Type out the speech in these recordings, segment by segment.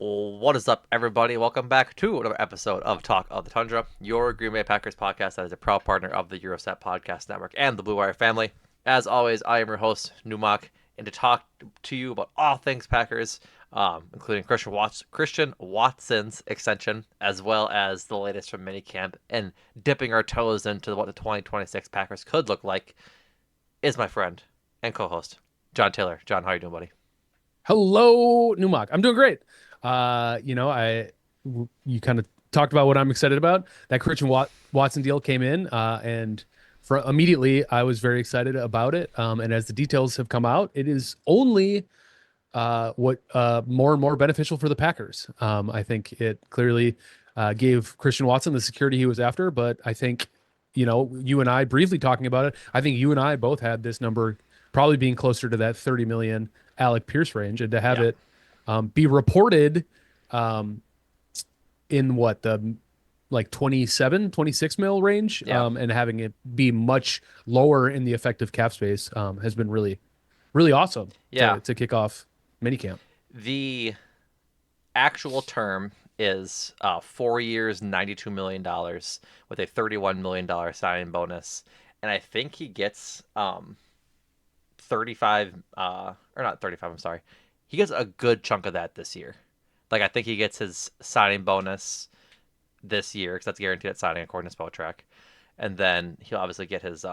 What is up, everybody? Welcome back to another episode of Talk of the Tundra, your Green Bay Packers podcast that is a proud partner of the Gyro Step podcast network and the Blue Wire family. As always, I am your host, Numac, and to talk to you about all things Packers, including Christian Watson's extension, as well as the latest from minicamp, and dipping our toes into what the 2026 Packers could look like, is my friend and co-host, John Taylor. John, how are you doing, buddy? Hello, Numac. I'm doing great. You kind of talked about what I'm excited about. That Watson deal came in, and for immediately I was very excited about it. And as the details have come out, it is only what more and more beneficial for the Packers. I think it clearly gave Christian Watson the security he was after, but I think, you and I briefly talking about it, I think you and I both had this number probably being closer to that 30 million Alec Pierce range, and to have Yeah. it be reported um, in what the like 27, 26 mil range, Yeah. and having it be much lower in the effective cap space has been really, really awesome Yeah. to kick off minicamp. The actual term is 4 years, $92 million with a $31 million signing bonus, and I think he gets 35 or not 35. I'm sorry, he gets a good chunk of that this year. Like I think he gets his signing bonus this year because that's guaranteed at signing according to Spotrac, and then he'll obviously get his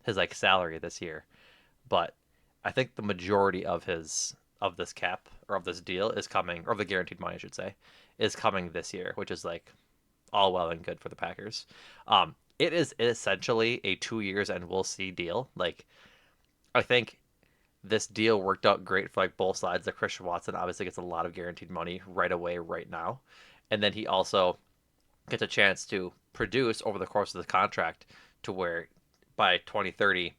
like salary this year. But I think the majority of his of this cap or of this deal is coming, or of the guaranteed money, I should say, is coming this year, which is like all well and good for the Packers. It is essentially a 2 years and we'll see deal. Like I think this deal worked out great for like both sides. That Christian Watson obviously gets a lot of guaranteed money right away, right now, and then he also gets a chance to produce over the course of the contract to where by 2030,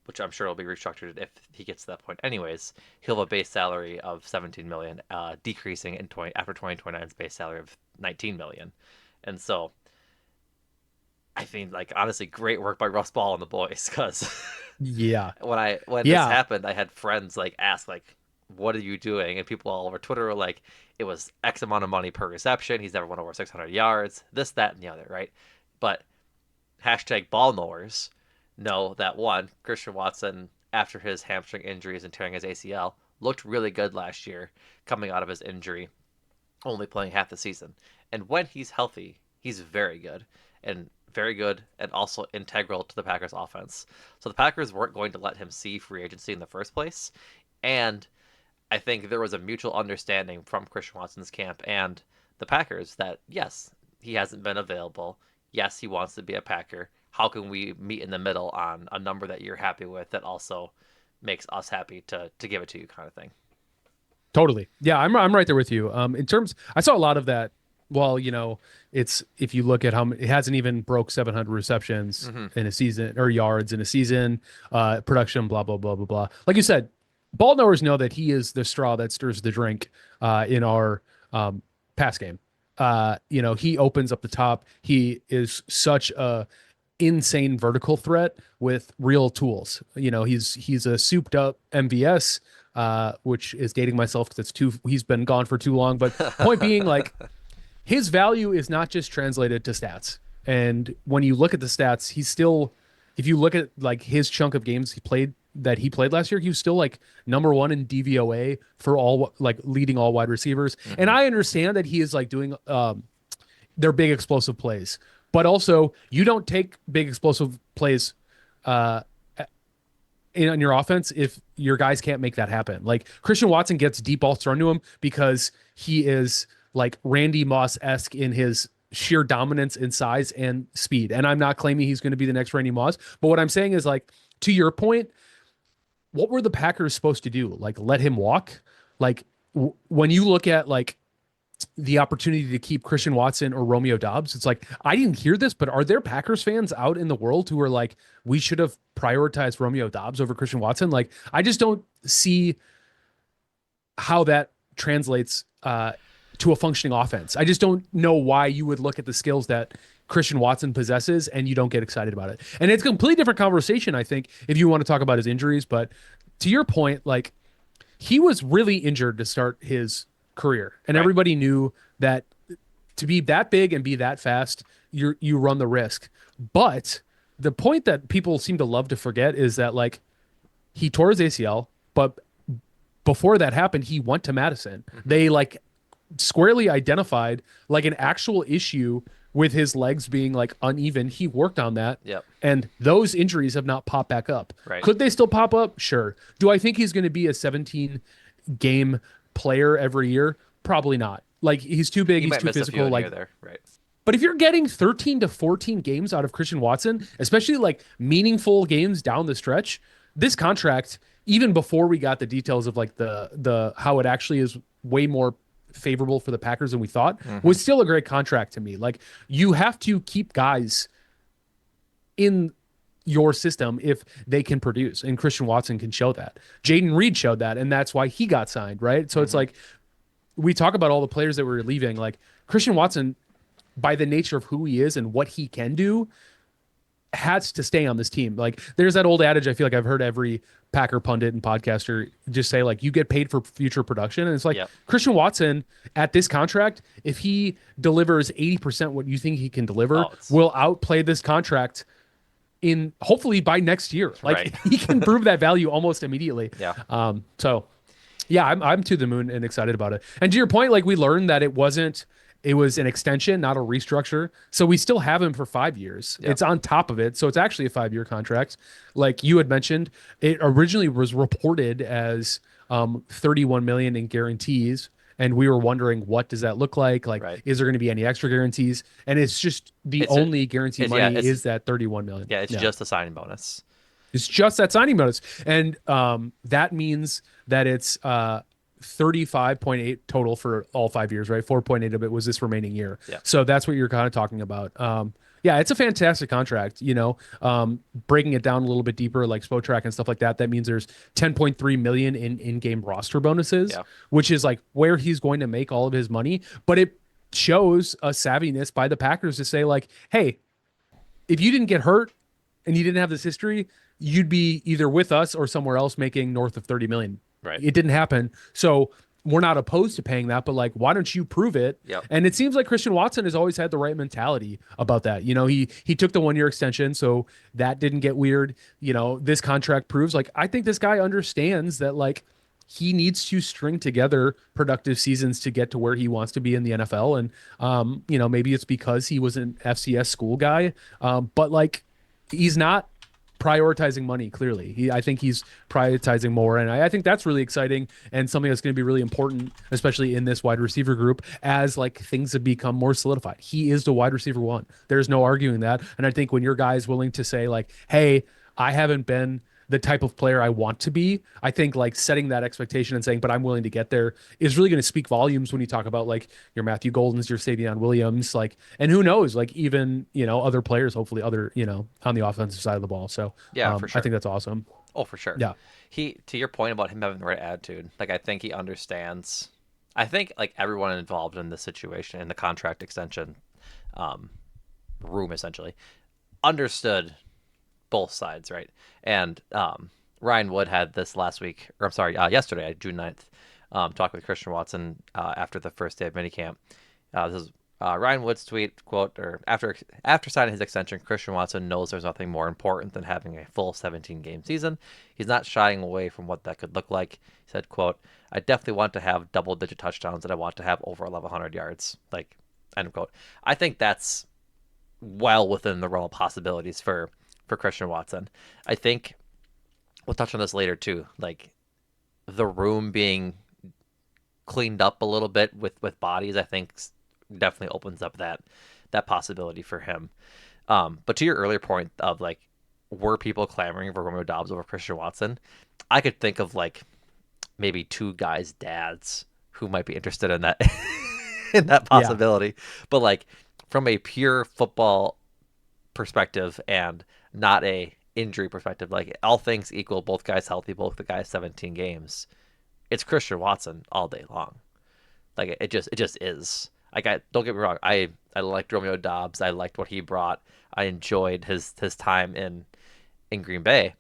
which I'm sure will be restructured if he gets to that point anyways, he'll have a base salary of 17 million, decreasing in 20 after 2029's base salary of 19 million. And so I think like honestly great work by Russ Ball and the boys because Yeah, when this yeah, happened I had friends like ask like what are you doing, and people all over Twitter were like it was X amount of money per reception, he's never went over 600 yards, this that and the other, right? But hashtag ball knowers know that one, Christian Watson, after his hamstring injuries and tearing his ACL, looked really good last year coming out of his injury, only playing half the season. And when he's healthy, he's very good, and also integral to the Packers offense. So the Packers weren't going to let him see free agency in the first place. And I think there was a mutual understanding from Christian Watson's camp and the Packers that yes, he hasn't been available. Yes, he wants to be a Packer. How can we meet in the middle on a number that you're happy with that also makes us happy to give it to you, kind of thing. totally. Yeah, I'm right there with you. In terms, I saw a lot of that. Well, it's if you look at how it hasn't even broke 700 receptions Mm-hmm. in a season or yards in a season, production, blah blah blah blah blah. Like you said, ball knowers know that he is the straw that stirs the drink in our pass game. He opens up the top. He is such a insane vertical threat with real tools. He's a souped up MVS, which is dating myself because he's been gone for too long. But point being, like, his value is not just translated to stats. And when you look at the stats, he's still, if you look at like his chunk of games he played last year, he was still like number one in DVOA for all, like, leading all wide receivers. And Mm-hmm. I understand that he is like doing their big explosive plays, but also you don't take big explosive plays uh, in your offense if your guys can't make that happen. Like Christian Watson gets deep balls thrown to him because he is like Randy Moss esque in his sheer dominance in size and speed. And I'm not claiming he's going to be the next Randy Moss, but what I'm saying is, like, to your point, what were the Packers supposed to do? Like, let him walk? Like, when you look at like the opportunity to keep Christian Watson or Romeo Dobbs, it's like, I didn't hear this, but are there Packers fans out in the world who are like, we should have prioritized Romeo Dobbs over Christian Watson? Like, I just don't see how that translates to a functioning offense. I just don't know why you would look at the skills that Christian Watson possesses and you don't get excited about it. And it's a completely different conversation, I think, if you want to talk about his injuries. But to your point, like, he was really injured to start his career. And Right. everybody knew that to be that big and be that fast, you run the risk. But the point that people seem to love to forget is that like he tore his ACL, but before that happened, he went to Madison. Hmm. They like squarely identified like an actual issue with his legs being like uneven. He worked on that, Yep. and those injuries have not popped back up. Right. Could they still pop up? Sure. Do I think he's going to be a 17 game player every year? Probably not. Like he's too big, He he's might too miss a few physical. in here Like, or there. Right. but if you're getting 13 to 14 games out of Christian Watson, especially like meaningful games down the stretch, this contract, even before we got the details of like the how it actually is way more favorable for the Packers than we thought, Hmm. was still a great contract to me. Like you have to keep guys in your system if they can produce, and Christian Watson can show that. Jaden Reed showed that, and that's why he got signed, right? So it's Hmm. like we talk about all the players that were leaving, like Christian Watson, by the nature of who he is and what he can do, has to stay on this team. Like there's that old adage I feel like I've heard every Packer pundit and podcaster just say like you get paid for future production. And it's like Yep. Christian Watson at this contract, if he delivers 80% what you think he can deliver, Oh, it's will outplay this contract in hopefully by next year. right. Like he can prove that value almost immediately. Yeah. So yeah, I'm to the moon and excited about it. And to your point, like we learned that it was an extension, not a restructure. So we still have him for 5 years. Yep. It's on top of it. So it's actually a 5 year contract. Like you had mentioned, it originally was reported as 31 million in guarantees. And we were wondering, what does that look like? Like, Right. is there going to be any extra guarantees? And it's just the It's a, only guarantee it's yeah. money It's is that 31 million. yeah. It's Yeah. just a signing bonus. It's just that signing bonus. And that means that it's 35.8 total for all 5 years, right? 4.8 of it was this remaining year. Yeah. So that's what you're kind of talking about. Yeah, it's a fantastic contract, breaking it down a little bit deeper, like Spotrac and stuff like that. That means there's 10.3 million in in-game roster bonuses, Yeah. which is like where he's going to make all of his money. But it shows a savviness by the Packers to say like, hey, if you didn't get hurt and you didn't have this history, you'd be either with us or somewhere else making north of 30 million. Right. It didn't happen. So we're not opposed to paying that, but like, why don't you prove it? Yep. And it seems like Christian Watson has always had the right mentality about that. He took the 1 year extension, so that didn't get weird. This contract proves like I think this guy understands that like he needs to string together productive seasons to get to where he wants to be in the NFL. And maybe it's because he was an FCS school guy. But like he's not prioritizing money clearly. I think he's prioritizing more, and I think that's really exciting and something that's going to be really important, especially in this wide receiver group as like things have become more solidified. He is the wide receiver one. There's no arguing that, and I think when your guy is willing to say like, "Hey, I haven't been the type of player I want to be," I think like setting that expectation and saying, "But I'm willing to get there," is really going to speak volumes when you talk about like your Matthew Goldens, your Savion Williams, like, and who knows, like even other players, hopefully other on the offensive side of the ball. So Yeah. For I sure. think that's awesome. Oh, for sure. Yeah, He, to your point about him having the right attitude, like I think he understands. I think like everyone involved in this situation in the contract extension um, room essentially understood both sides, right? And Ryan Wood had this last week, or I'm sorry, yesterday, June 9th, talk with Christian Watson after the first day of minicamp. This is Ryan Wood's tweet quote, or after signing his extension, Christian Watson knows there's nothing more important than having a full 17 game season. He's not shying away from what that could look like. He said, quote, I definitely want to have double digit touchdowns and I want to have over 1,100 yards. Like, end of quote. I think that's well within the realm of possibilities for Christian Watson. I think we'll touch on this later too. Like the room being cleaned up a little bit with bodies, I think definitely opens up that possibility for him. But to your earlier point of like, were people clamoring for Romeo Dobbs over Christian Watson? I could think of like maybe two guys' dads who might be interested in that in that yeah, possibility. But like from a pure football perspective and not a injury perspective, like all things equal, both guys healthy, both the guys 17 games, it's Christian Watson all day long. Like it just is. Like I don't get me wrong, I liked Romeo Dobbs. I liked what he brought. I enjoyed his time in Green Bay,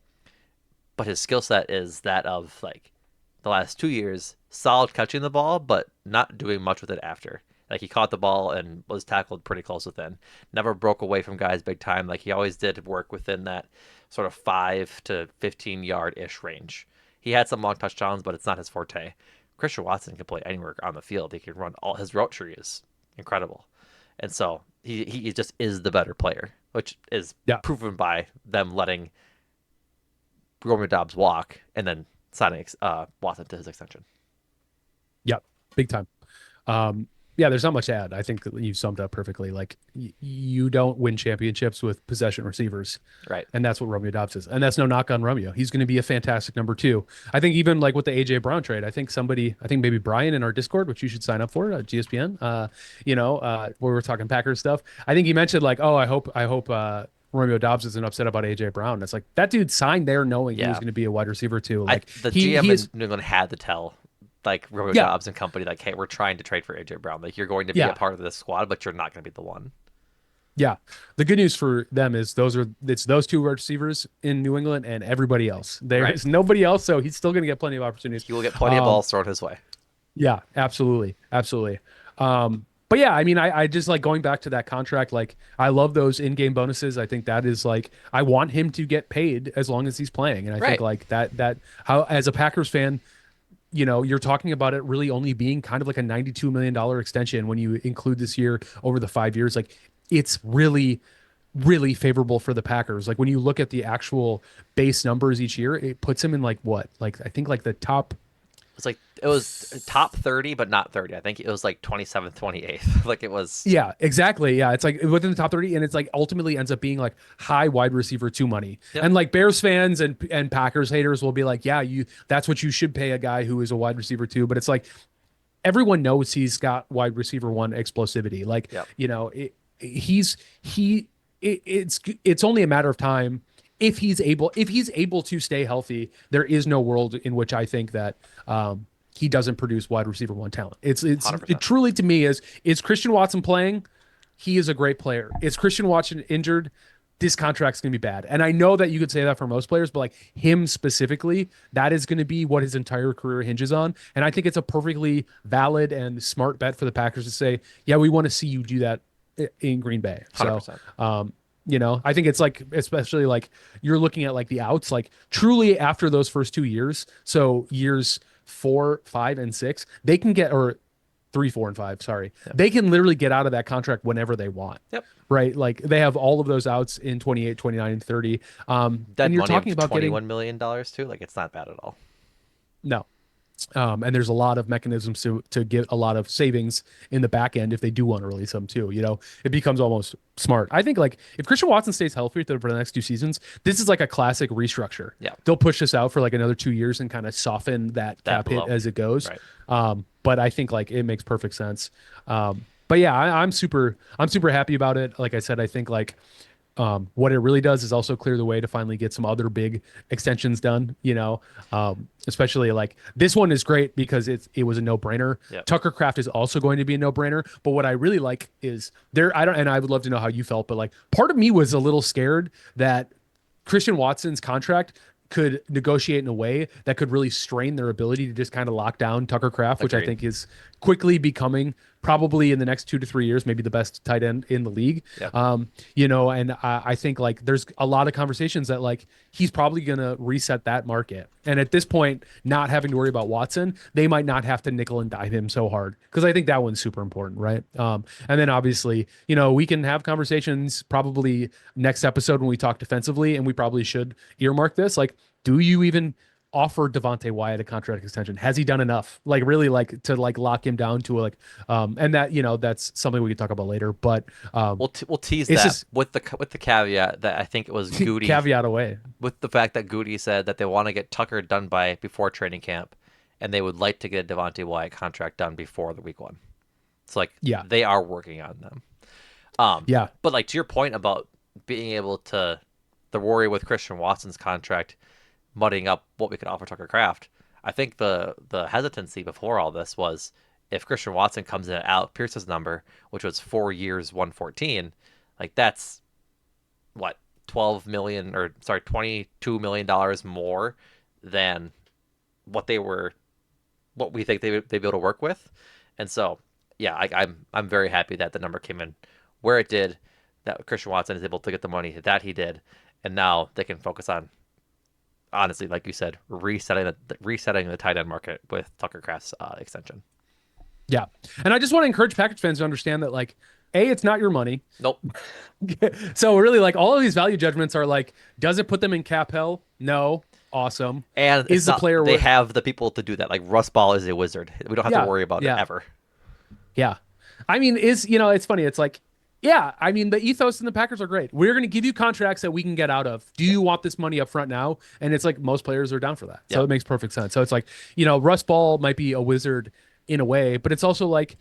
but his skill set is that of like the last 2 years solid catching the ball, but not doing much with it after. Like he caught the ball and was tackled pretty close within. Never broke away from guys big time. Like he always did work within that sort of 5 to 15 yard ish range. He had some long touchdowns, but it's not his forte. Christian Watson can play anywhere on the field. He can run all his route tree is incredible. And so he just is the better player, which is Yeah. proven by them letting Romeo Dobbs walk and then signing Watson to his extension. Yep. Big time. Um, yeah, there's not much to add. I think that you summed up perfectly. Like you don't win championships with possession receivers, Right. and that's what Romeo Dobbs is. And that's no knock on Romeo. He's going to be a fantastic number two. I think even like with the AJ Brown trade, I think maybe Brian in our Discord, which you should sign up for, GSPN. Where we're talking Packers stuff. I think he mentioned like, oh, I hope Romeo Dobbs isn't upset about AJ Brown. It's like that dude signed there knowing he was Yeah. going to be a wide receiver too. I Like the he GM in is. New England had to tell like Romeo Yeah, Dobbs and company like, hey, we're trying to trade for AJ Brown. Like you're going to be a yeah. part of this squad, but you're not going to be the one. Yeah. The good news for them is it's those two receivers in New England and everybody else. Right. There's nobody else, so he's still going to get plenty of opportunities. He will get plenty of Um, balls thrown his way. yeah, absolutely. Absolutely. But yeah, I mean, I just like going back to that contract. Like, I love those in-game bonuses. I think that is like, I want him to get paid as long as he's playing. And I think Right. like that, how, as a Packers fan, you're talking about it really only being kind of like a $92 million extension when you include this year over the 5 years. Like, it's really, really favorable for the Packers. Like, when you look at the actual base numbers each year, it puts him in like what? Like, I think like the top. It's like it was top 30, but not 30. I think it was like 27th, 28th. Like it was. Yeah, exactly. Yeah, it's like within the top 30, and it's like ultimately ends up being like high wide receiver two money. Yep. And like Bears fans and Packers haters will be like, yeah, that's what you should pay a guy who is a wide receiver two. But it's like everyone knows he's got wide receiver one explosivity. Like, Yep. he's he it's only a matter of time if he's able to stay healthy. There is no world in which I think that he doesn't produce wide receiver one talent. It 100%. truly to me is Christian Watson playing. He is a great player. Is Christian Watson injured? This contract's going to be bad. And I know that you could say that for most players, but like him specifically, that is going to be what his entire career hinges on. And I think it's a perfectly valid and smart bet for the Packers to say, yeah, we want to see you do that in Green Bay. So, 100%. I think it's like, especially like you're looking at like the outs, like truly after those first 2 years. So years 4, 5, and 6, they can get, or 3, 4, and 5, sorry, Yep. they can literally get out of that contract whenever they want. Yep. Right. Like they have all of those outs in 28, 29, and 30. Dead And you're money talking of about getting, $21 million too. Like it's not bad at all. no. And there's a lot of mechanisms to get a lot of savings in the back end if they do want to release them too. It becomes almost smart. I think like if Christian Watson stays healthy for the next 2 seasons, this is like a classic restructure. Yeah. They'll push this out for like another 2 years and kind of soften that That cap hit below. as it goes. Right. But I think like it makes perfect sense. But yeah, I'm super happy about it. Like I said, I think like what it really does is also clear the way to finally get some other big extensions done, especially like this one is great because it was a no-brainer. Yep. Tucker Craft is also going to be a no-brainer, but what I really like is I would love to know how you felt, but like part of me was a little scared that Christian Watson's contract could negotiate in a way that could really strain their ability to just kind of lock down Tucker Craft, which I Agreed. think is quickly becoming probably in the next 2 to 3 years, maybe the best tight end in the league. Yep. And I think like there's a lot of conversations that like he's probably going to reset that market. And at this point, not having to worry about Watson, they might not have to nickel and dime him so hard because I think that one's super important, right? And then obviously, we can have conversations probably next episode when we talk defensively, and we probably should earmark this. Like, do you even offer Devontae Wyatt a contract extension? Has he done enough? Like really like to like lock him down to like and that that's something we can talk about later. But We'll tease it's that just with the caveat that I think it was Goody caveat away. with the fact that Goody said that they want to get Tucker done by before training camp, and they would like to get a Devontae Wyatt contract done before the week 1. It's like Yeah. they are working on them. Yeah. But like to your point about being able to the worry with Christian Watson's contract muddying up what we could offer Tucker Craft, I think the hesitancy before all this was if Christian Watson comes in at Alec Pierce's number, which was 4 years, 114, like that's what 12 million or sorry, $22 million more than what they were what we think they'd be able to work with. And so, yeah, I'm very happy that the number came in where it did, that Christian Watson is able to get the money that he did, and now they can focus on, honestly, like you said, resetting the tight end market with Tucker Kraft's extension. Yeah. And I just want to encourage Packers fans to understand that, like, A, it's not your money. Nope. So really, like, all of these value judgments are like, does it put them in cap hell? No. Awesome. And Is it's the not, player they worth? have the people to do that. Like Russ Ball is a wizard. We don't have to Yeah. worry about it Yeah. ever. Yeah. I mean, it's funny. It's like, yeah, I mean, the ethos in the Packers are great. We're going to give you contracts that we can get out of. Do Yeah. you want this money up front now? And it's like most players are down for that. So Yeah. it makes perfect sense. So it's like, Russ Ball might be a wizard in a way, but it's also like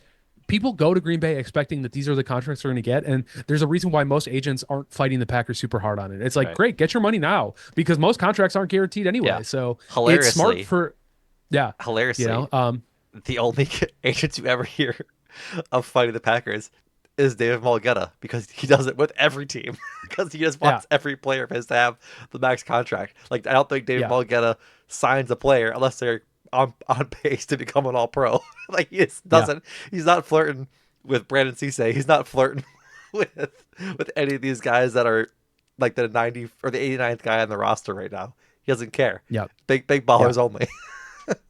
people go to Green Bay expecting that these are the contracts they're going to get. And there's a reason why most agents aren't fighting the Packers super hard on it. It's like, Right. great, get your money now because most contracts aren't guaranteed anyway. Yeah. So it's smart Hilariously, for, yeah, hilariously, the only agents you ever hear of fighting the Packers is David Mulgeta because he does it with every team because he just yeah, wants every player of his to have the max contract. Like I don't think David yeah, Mulgeta signs a player unless they're on pace to become an All Pro. Like he just yeah. doesn't. He's not flirting with Brandon Cisse. He's not flirting with with any of these guys that are like the 90 or the 89th guy on the roster right now. He doesn't care. Yeah. Big Yeah. ballers only.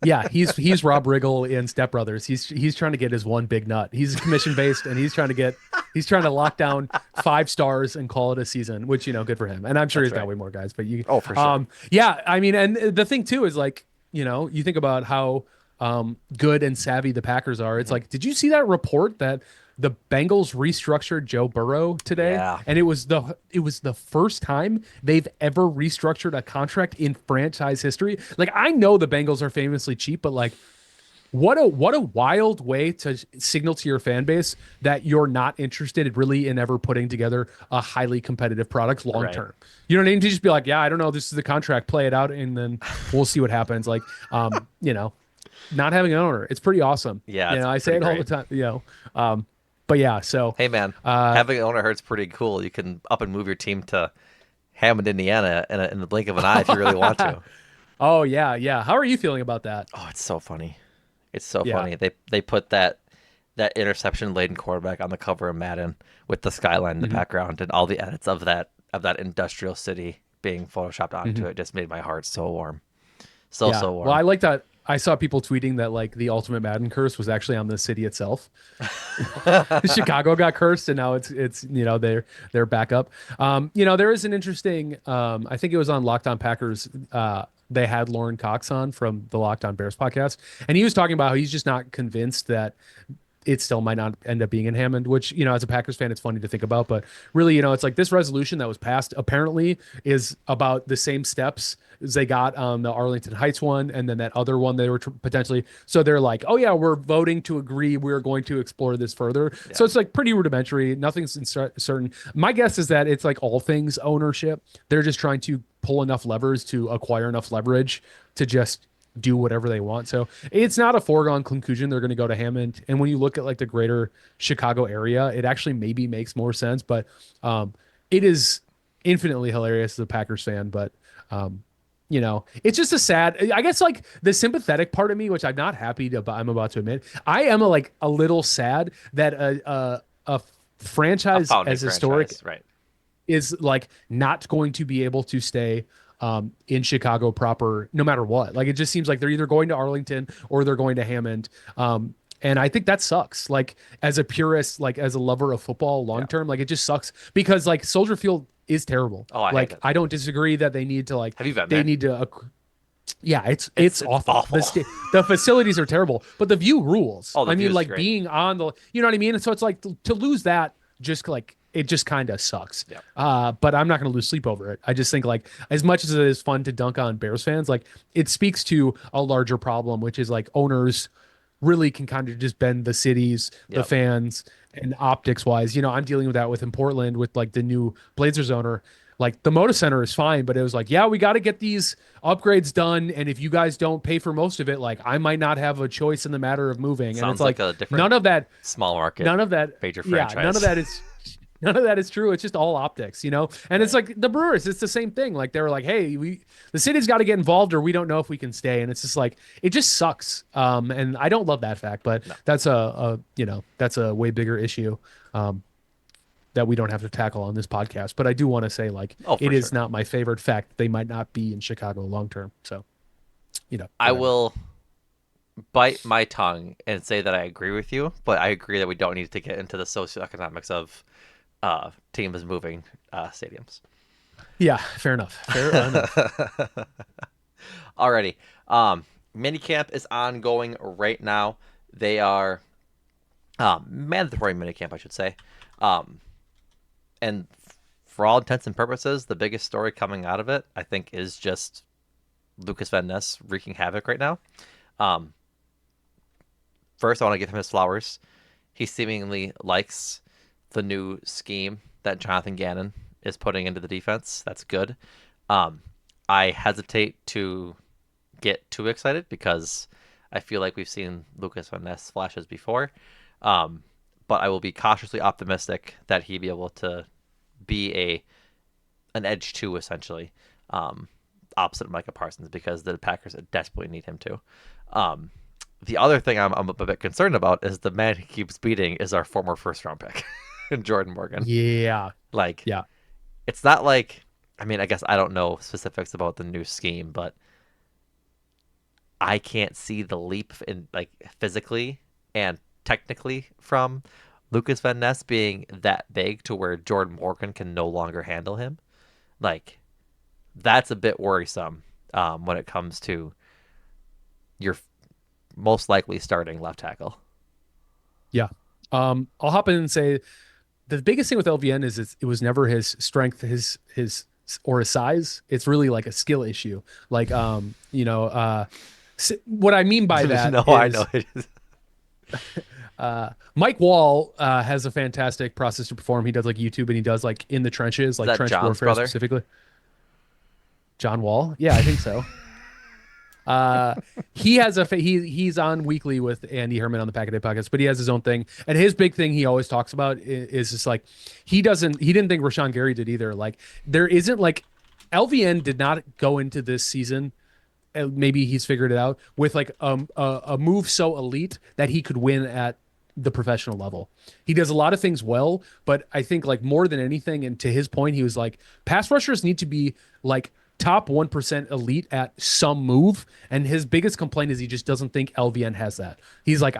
Yeah, he's Rob Riggle in Step Brothers. He's trying to get his one big nut. He's commission based and he's trying to lock down 5 stars and call it a season, which good for him. And I'm sure That's he's got right. way more guys, but you Oh, for sure. yeah, I mean, and the thing too is like, you think about how good and savvy the Packers are. It's Mhm. like, did you see that report that the Bengals restructured Joe Burrow today? Yeah. And it was the first time they've ever restructured a contract in franchise history. Like I know the Bengals are famously cheap, but like what a wild way to signal to your fan base that you're not interested really in ever putting together a highly competitive product long Right. term. You know what I mean? To just be like, yeah, I don't know, this is the contract, play it out, and then we'll see what happens. Like, not having an owner, it's pretty awesome. Yeah, it's I say pretty it all great. the time. But yeah, so Hey man, uh, having an owner hurts pretty cool. You can up and move your team to Hammond, Indiana in the blink of an eye if you really want to. oh yeah, yeah. How are you feeling about that? Oh, it's so funny. It's so Yeah. funny. They put that interception laden quarterback on the cover of Madden with the skyline in the Hmm. background and all the edits of that industrial city being photoshopped onto Hmm. it just made my heart so warm. Yeah. So Well, warm. I like that. I saw people tweeting that like the ultimate Madden curse was actually on the city itself. Chicago got cursed, and now it's they're back up. There is an interesting. I think it was on Locked On Packers. They had Lauren Cox on from the Locked On Bears podcast, and he was talking about how he's just not convinced that it still might not end up being in Hammond, which, as a Packers fan, it's funny to think about. But really, it's like this resolution that was passed apparently is about the same steps as they got on the Arlington Heights one. And then that other one they were potentially. So they're like, oh, yeah, we're voting to agree. We're going to explore this further. Yeah. So it's like pretty rudimentary. Nothing's certain. My guess is that it's like all things ownership. They're just trying to pull enough levers to acquire enough leverage to just do whatever they want. So it's not a foregone conclusion they're going to go to Hammond. And when you look at like the greater Chicago area, it actually maybe makes more sense. But it is infinitely hilarious as a Packers fan. But it's just a sad. I guess like the sympathetic part of me, which I'm not happy to. I'm about to admit, I am a little sad that a A franchise founding as historic franchise, right? is like not going to be able to stay in Chicago proper no matter what. Like it just seems like they're either going to Arlington or they're going to Hammond. And I think that sucks. Like as a purist, like as a lover of football long Yeah. term, like it just sucks because like Soldier Field is terrible. Oh, I hate Like it. I don't disagree that they need to like Have you been they there? need to yeah, it's awful. awful. The facilities are terrible, but the view rules. Oh, the I view mean, is like great. being on the, you know what I mean? And so it's like to lose that, just like it just kind of sucks. Yeah. But I'm not going to lose sleep over it. I just think like as much as it is fun to dunk on Bears fans, like it speaks to a larger problem, which is like owners really can kind of just bend the cities, the Yep. fans, and optics wise. I'm dealing with that in Portland with like the new Blazers owner. Like the Moda Center is fine, but it was like, yeah, we got to get these upgrades done. And if you guys don't pay for most of it, like I might not have a choice in the matter of moving. And Sounds it's like like a different none of that, small market none of that, major yeah, franchise. none of that is, None of that is true. It's just all optics, you know? And it's Right. like the Brewers, it's the same thing. Like they were like, hey, the city's got to get involved or we don't know if we can stay. And it's just like, it just sucks. And I don't love that fact, but No. that's that's a way bigger issue. Um, that we don't have to tackle on this podcast. But I do want to say, like, Oh, it for is sure. not my favorite fact. They might not be in Chicago long term. So, I whatever. will bite my tongue and say that I agree with you, but I agree that we don't need to get into the socioeconomics of teams moving stadiums. Yeah, fair enough. Fair enough. Alrighty. Minicamp is ongoing right now. They are mandatory minicamp, I should say. Um, and for all intents and purposes, the biggest story coming out of it, I think, is just Lucas Van Ness wreaking havoc right now. Um, First, I want to give him his flowers. He seemingly likes the new scheme that Jonathan Gannon is putting into the defense. That's good. Um, I hesitate to get too excited because I feel like we've seen Lucas Van Ness flashes before. Um, but I will be cautiously optimistic that he be able to be an edge two essentially, um, opposite of Micah Parsons because the Packers desperately need him to. Um, the other thing I'm a bit concerned about is the man he keeps beating is our former first round pick, Jordan Morgan. Yeah. Like, Yeah. it's not like, I mean, I guess I don't know specifics about the new scheme, but I can't see the leap in like physically and technically from Lucas Van Ness being that big to where Jordan Morgan can no longer handle him. Like, that's a bit worrisome when it comes to your most likely starting left tackle. Yeah. I'll hop in and say the biggest thing with LVN is it was never his strength, his or his size. It's really like a skill issue. Like what I mean by that No, I know is it is. Mike Wall has a fantastic process to perform. He does like YouTube and he does like in the trenches, Is like that trench John's warfare brother? specifically. John Wall, yeah, I think so. Uh, he has he's on weekly with Andy Herman on the Pack a Day podcast, but he has his own thing. And his big thing he always talks about is just like he didn't think Rashawn Gary did either. Like there isn't like LVN did not go into this season. Maybe he's figured it out with like a move so elite that he could win at the professional level. He does a lot of things well, but I think like more than anything, and to his point, he was like, pass rushers need to be like top 1% elite at some move. And his biggest complaint is he just doesn't think LVN has that. He's like,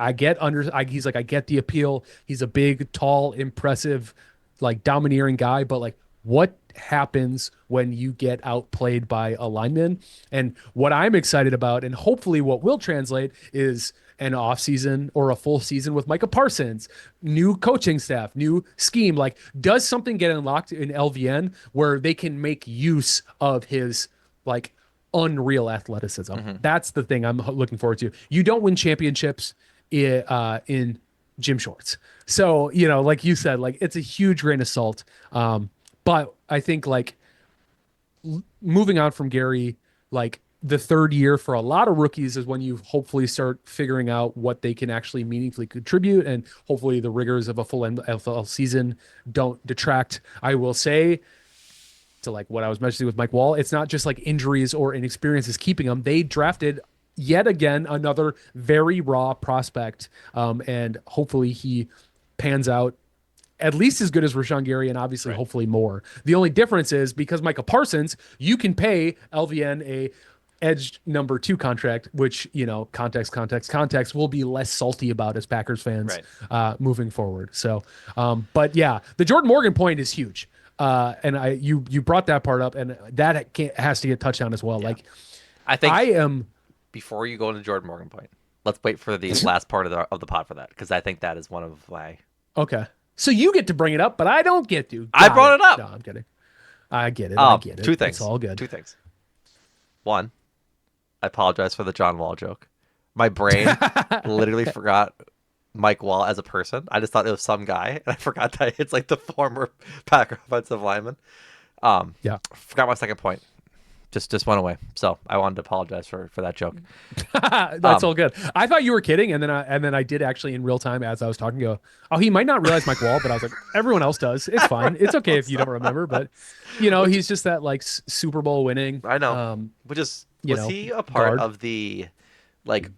he's like, I get the appeal. He's a big, tall, impressive, like domineering guy, but like what happens when you get outplayed by a lineman? And what I'm excited about, and hopefully what will translate, is an off season or a full season with Micah Parsons, new coaching staff, new scheme. Like, does something get unlocked in LVN where they can make use of his like unreal athleticism? Mm-hmm. That's the thing I'm looking forward to. You don't win championships in gym shorts. So, like you said, like it's a huge grain of salt. But I think like moving on from Gary, like the third year for a lot of rookies is when you hopefully start figuring out what they can actually meaningfully contribute. And hopefully the rigors of a full NFL season don't detract. I will say to like what I was mentioning with Mike Wall, it's not just like injuries or inexperience is keeping them. They drafted yet again another very raw prospect. And hopefully he pans out at least as good as Rashawn Gary and obviously Right. hopefully more. The only difference is because Micah Parsons, you can pay LVN a edge number two contract, which, context will be less salty about as Packers fans Right. moving forward. So, but yeah, the Jordan Morgan point is huge. And you brought that part up and that has to get touched on as well. Yeah. Like I I think am, before you go into Jordan Morgan point, let's wait for the last part of the pod for that because I think that is one of my. okay. So you get to bring it up, but I don't get to. I Got brought it. it up. No, I'm kidding. I get it. I get it. Two It's things. all good. Two things. One, I apologize for the John Wall joke. My brain literally forgot Mike Wall as a person. I just thought it was some guy, and I forgot that it's like the former Packer offensive lineman. Yeah. Forgot my second point. just went away. So I wanted to apologize for that joke. That's Um, all good. I thought you were kidding, and then I did actually in real time as I was talking go, oh, he might not realize Mike Wall, but I was like, everyone else does. It's fine. It's everyone okay if else you don't does. remember, but Which he's just that like Super Bowl winning, I know. Which is you was know, he a part guard. of the like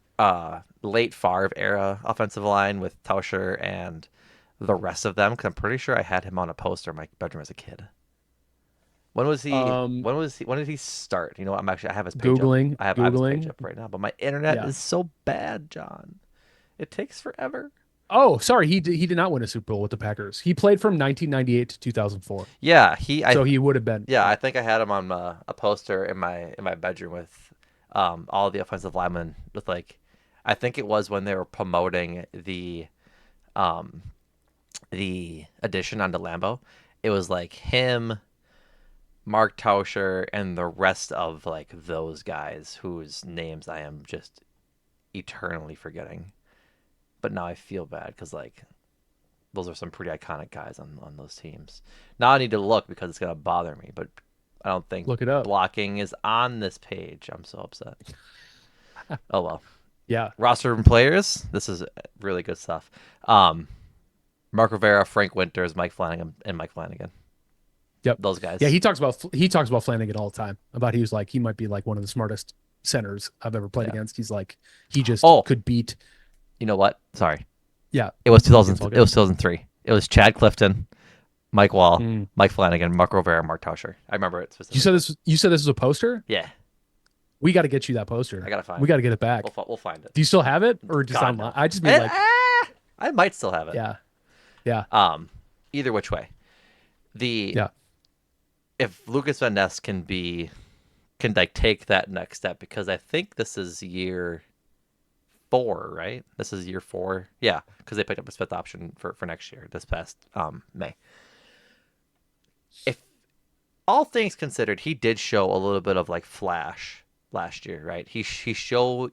late Favre era offensive line with Tauscher and the rest of them? Because I'm pretty sure I had him on a poster in my bedroom as a kid. When was he? Um, When was he? When did he start? You know what? I have his page up. Googling, I have his page Googling. up right now. But my internet Yeah. is so bad, John. It takes forever. Oh, sorry. He did not win a Super Bowl with the Packers. He played from 1998 to 2004. Yeah, So he would have been. yeah, Yeah. I think I had him on a poster in my bedroom with all the offensive linemen with like I think it was when they were promoting um the addition onto Lambeau. It was like him, Mark Tauscher, and the rest of like those guys whose names I am just eternally forgetting. But now I feel bad because like those are some pretty iconic guys on those teams. Now I need to look because it's gonna bother me, but I don't think Look it up. blocking is on this page. I'm so upset. Oh well. Yeah. Roster and players. This is really good stuff. Um, Mark Rivera, Frank Winters, Mike Flanagan, and Mike Flanagan. Yep. Those Yeah, guys. he talks about Flanagan all the time. About he was like he might be like one of the smartest centers I've ever played Yeah. against. He's like he just Oh, could beat. you know what? Sorry. Yeah, It was it's 2000. all It good. was 2003. It was Chad Clifton, Mike Wall, Mm. Mike Flanagan, Mark Rivera, Mark Tauscher. I remember it You said specifically. this. You said this was a poster. Yeah, We got to get you that I poster. gotta find We it. got to get it back. We'll find it. Do you still have it, or just God online? no. I just mean like, I might still have it. yeah, yeah, Um, either which way, the yeah. if Lucas Van Ness can like take that next step because I think this is year 4, right? This is year 4. Yeah, because they picked up his 5th option for next year this past May. If all things considered, he did show a little bit of like flash last year, right? He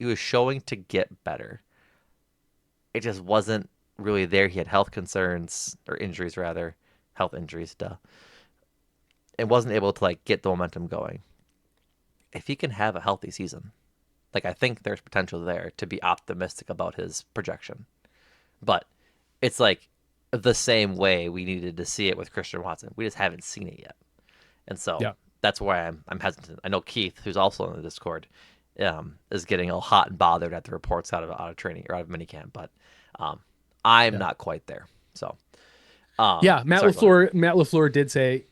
was showing to get better. It just wasn't really there. He had health concerns or injuries rather, health injuries, duh. And wasn't able to like get the momentum going. If he can have a healthy season, like I think there's potential there to be optimistic about his projection. But it's like the same way we needed to see it with Christian Watson. We just haven't seen it yet. And so Yeah. that's why I'm hesitant. I know Keith, who's also in the Discord, is getting all hot and bothered at the reports out of training or out of minicamp, but um, I'm Yeah. not quite there. So Yeah, Matt sorry, go ahead. LaFleur. Matt LaFleur did say,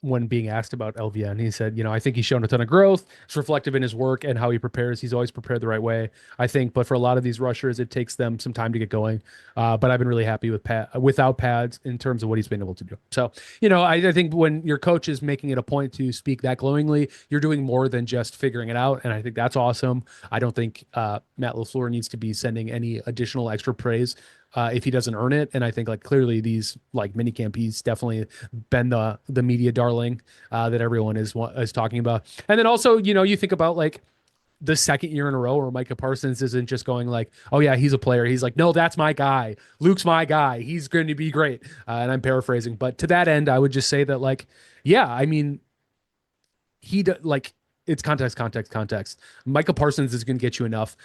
when being asked about LVN, he said, I think he's shown a ton of growth. It's reflective in his work and how he prepares. He's always prepared the right way, I think. But for a lot of these rushers, it takes them some time to get going. But I've been really happy without pads in terms of what he's been able to do. So, I think when your coach is making it a point to speak that glowingly, you're doing more than just figuring it out, and I think that's awesome. I don't think Matt LaFleur needs to be sending any additional extra praise if he doesn't earn it. And I think like clearly these like mini camp, he's definitely been the media darling that everyone is talking about. And then also, you think about like the second year in a row where Micah Parsons isn't just going like, oh yeah, he's a player. He's like, no, that's my guy. Luke's my guy. He's going to be great. And I'm paraphrasing, but to that end, I would just say that like, yeah, I mean, like it's context, context, context. Micah Parsons is going to get you enough.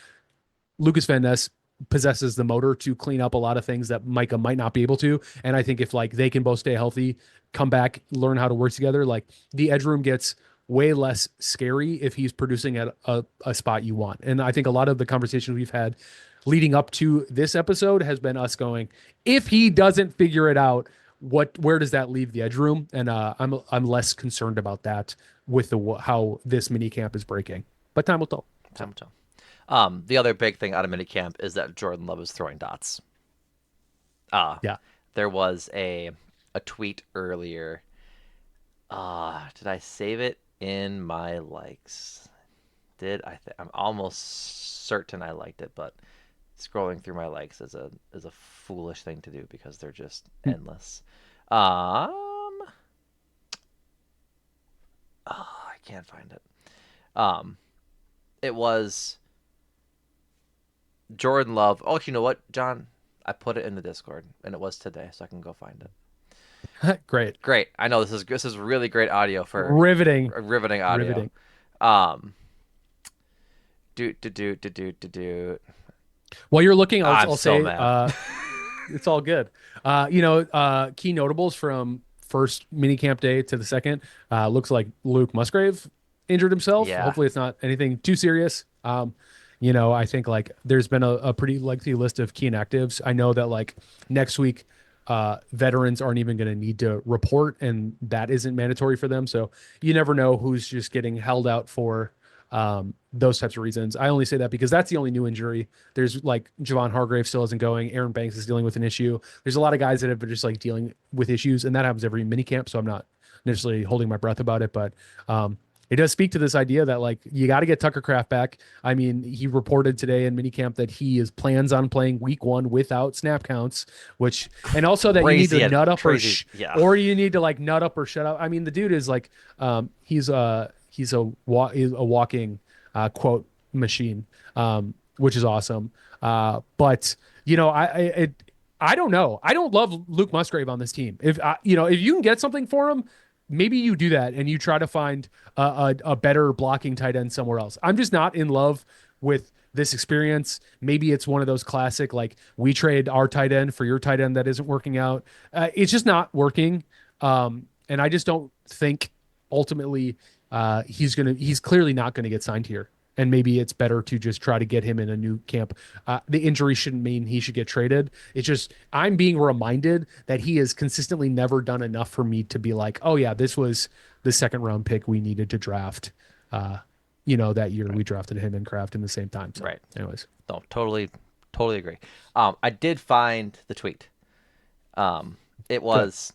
Lucas Van Ness possesses the motor to clean up a lot of things that Micah might not be able to. And I think if like they can both stay healthy, come back, learn how to work together, like the edge room gets way less scary if he's producing at a spot you want. And I think a lot of the conversations we've had leading up to this episode has been us going, if he doesn't figure it out, where does that leave the edge room? And I'm less concerned about that with how this mini camp is breaking. But time will tell. Time So will tell. The other big thing out of minicamp is that Jordan Love is throwing dots. Uh, yeah. there was a tweet earlier. Did I save it in my likes? I'm almost certain I liked it, but scrolling through my likes is a foolish thing to do because they're just endless. Um, I can't find it. Um, it was Jordan Love. Oh, you know what, John? I put it in the Discord, and it was today, so I can go find it. Great. Great. I know this is really great audio for Riveting. riveting audio. Riveting. Um, do. While you're looking, I'm I'll so say mad. it's all good. Key notables from first mini camp day to the second. Looks like Luke Musgrave injured himself. Yeah. Hopefully, it's not anything too serious. I think like there's been a pretty lengthy list of key inactives. I know that like next week, veterans aren't even going to need to report, and that isn't mandatory for them. So you never know who's just getting held out for those types of reasons. I only say that because that's the only new injury. There's like Javon Hargrave still isn't going. Aaron Banks is dealing with an issue. There's a lot of guys that have been just like dealing with issues, and that happens every mini camp. So I'm not necessarily holding my breath about it, but it does speak to this idea that like you got to get Tucker Craft back. I mean, he reported today in minicamp that he is plans on playing week 1 without snap counts, which and also that you need to Crazy, nut up crazy. Yeah. or you need to like nut up or shut up. I mean, the dude is like he's a walking quote machine, which is awesome. But I don't know. I don't love Luke Musgrave on this team. If you can get something for him, maybe you do that and you try to find a better blocking tight end somewhere else. I'm just not in love with this experience. Maybe it's one of those classic, like we trade our tight end for your tight end that isn't working out. It's just not working. And I just don't think ultimately he's clearly not going to get signed here. And maybe it's better to just try to get him in a new camp. The injury shouldn't mean he should get traded. It's just I'm being reminded that he has consistently never done enough for me to be like, oh yeah, this was the second round pick we needed to draft. That year we drafted him and Kraft in the same time. So, Right. anyways, No, totally agree. I did find the tweet. It good. was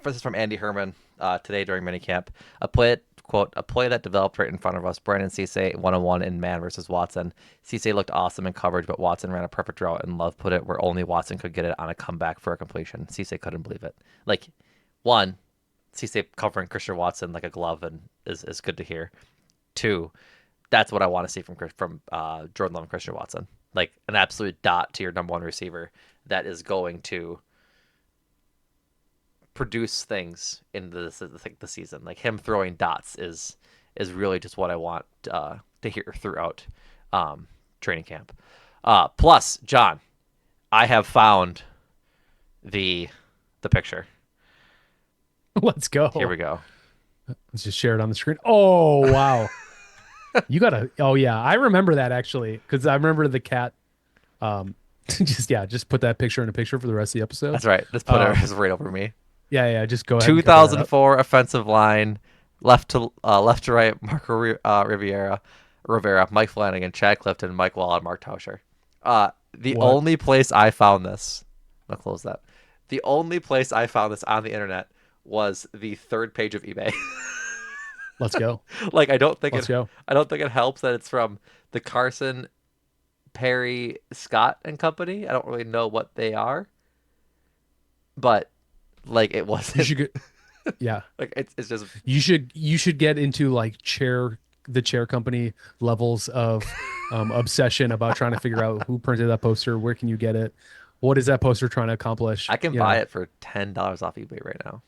this is from Andy Herman today during minicamp. A play that developed right in front of us. Brandon Cisse 1-on-1 in man versus Watson. Cisse looked awesome in coverage, but Watson ran a perfect route and Love put it where only Watson could get it on a comeback for a completion. Cisse couldn't believe it. Like, one, Cisse covering Christian Watson like a glove and is good to hear. Two, that's what I want to see from Jordan Love and Christian Watson. Like an absolute dot to your number one receiver that is going to produce things in the season. Like him throwing dots is really just what I want to hear throughout training camp. Plus, John, I have found the picture. Let's Here go. we go. Let's just share it on the screen. Oh wow, you gotta. Oh yeah, I remember that actually because I remember the cat. Um, just put that picture in a picture for the rest of the episode. That's right. This put Um, is right over me. yeah, just go ahead and cover that up. 2004 offensive line, left to right, Rivera, Mike Flanagan, Chad Clifton, Mike Wall, and Mark Tauscher. The What? only place I found this, I'll close that. The only place I found this on the internet was the third page of eBay. Let's go. Like Let's go. I don't think it helps that it's from the Carson Perry Scott and Company. I don't really know what they are, but like it You wasn't should get. Yeah, like it's just you should get into like the chair company levels of obsession about trying to figure out who printed that poster, where can you get it, what is that poster trying to accomplish? I can buy it for $10 off eBay right now.